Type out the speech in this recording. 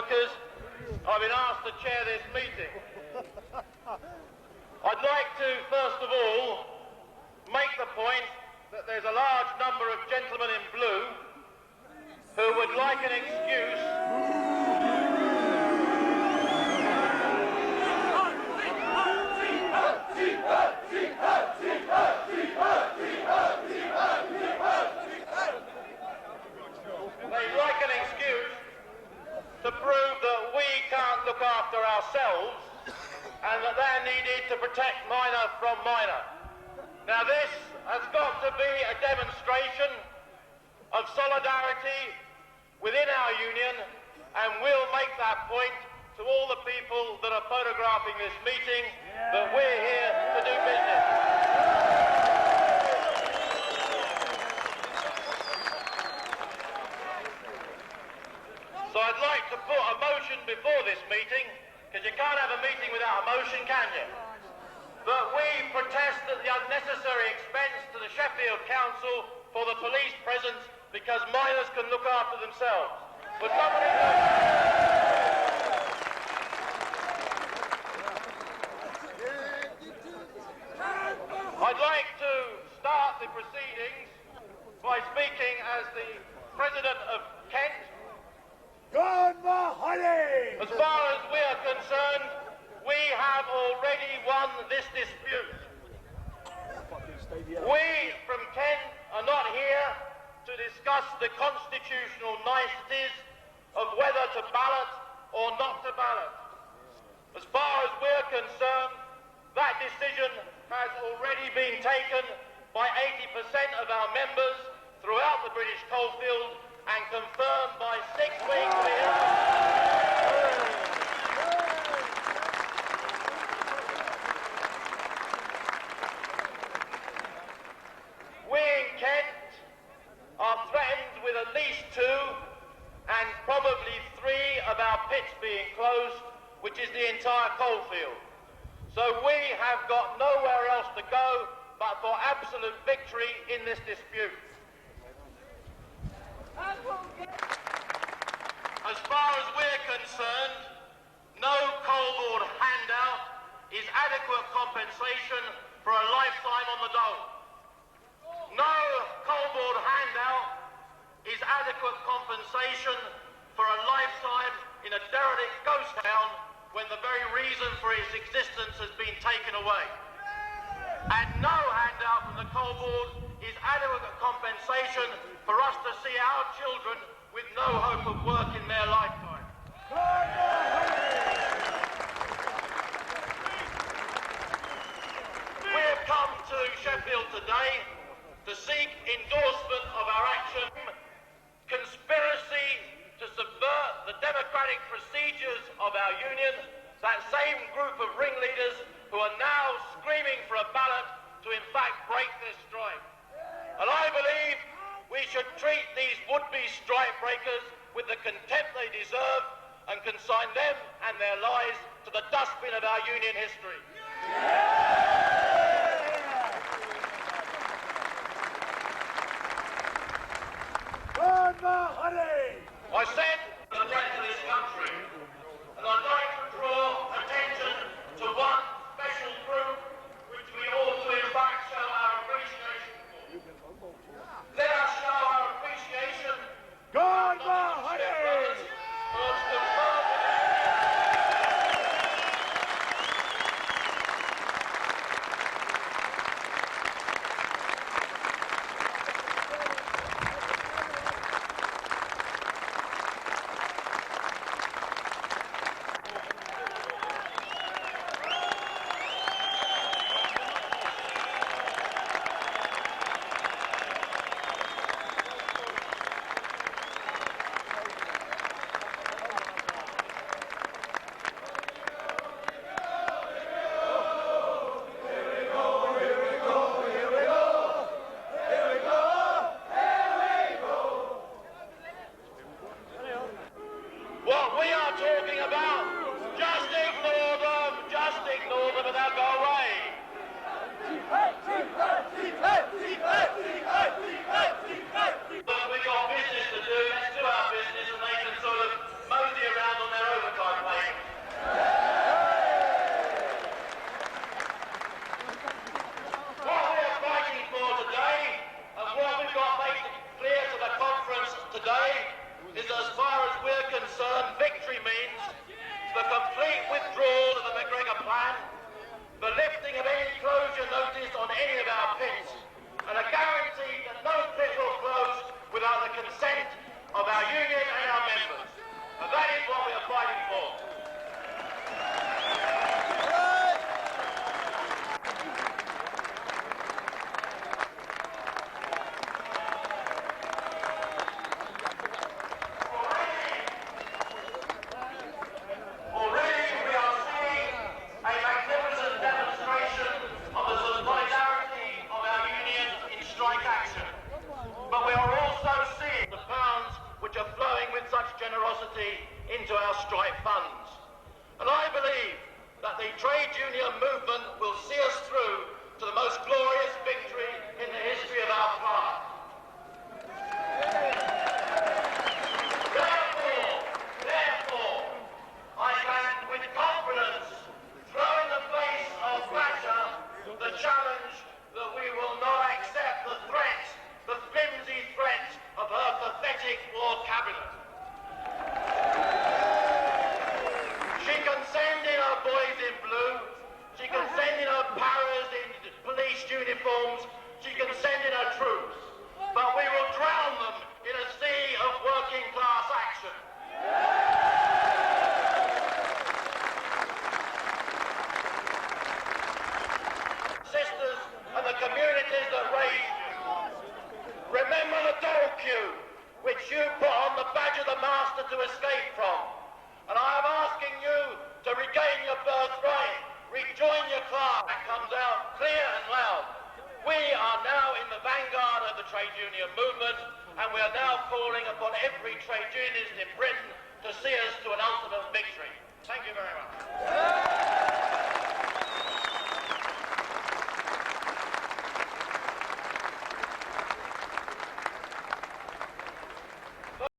Mineworkers. I've been asked to chair this meeting. I'd like to, first of all, make the point that there's a large number of gentlemen in blue who would like an excuse to prove that we can't look after ourselves and that they're needed to protect miner from miner. Now this has got to be a demonstration of solidarity within our union, and we'll make that point to all the people that are photographing this meeting that we're here to do business. So I'd like to put a motion before this meeting, because you can't have a meeting without a motion, can you? That we protest at the unnecessary expense to the Sheffield Council for the police presence, because miners can look after themselves. Would somebody I'd like to start the proceedings by speaking as the President of Kent. As far as we are concerned, we have already won this dispute. We from Kent are not here to discuss the constitutional niceties of whether to ballot or not to ballot. As far as we're concerned, that decision has already been taken by 80% of our members throughout the British coalfield and confirmed by 6 weeks of We in Kent are threatened with at least 2 and probably 3 of our pits being closed, which is the entire coalfield. So we have got nowhere else to go but for absolute victory in this dispute. As far as we're concerned, no coal board handout is adequate compensation for a lifetime on the dole. No coal board handout is adequate compensation for a lifetime in a derelict ghost town when the very reason for its existence has been taken away. And no handout from the coal board is adequate compensation for us to see our children with no hope of work in their lifetime. We have come to Sheffield today to seek endorsement of our action, conspiracy to subvert the democratic procedures of our union, that same group of ringleaders who are now screaming for a ballot to in fact break this strike. And I believe we should treat these would-be strike breakers with the contempt they deserve and consign them and their lives to the dustbin of our union history. I said the threat to this country, and I'd like to draw attention to one special group which we ought to in fact show our appreciation for. Let us show our appreciation for our brothers who have stood firm the challenge that we will not accept the threats, the flimsy threats of her pathetic Lord Cabinet. She can send in her boys in blue, she can send in her paras in police uniforms, she can send in her troops, but we will drown them in a sea of working class action. Sisters and the communities that raised you, remember the dole queue which you put on the badge of the master to escape from. And I am asking you to regain your birthright, rejoin your class. That comes out clear and loud. We are now in the vanguard of the trade union movement, and we are now calling upon every trade unionist in Britain to see us to an ultimate victory. Thank you very much.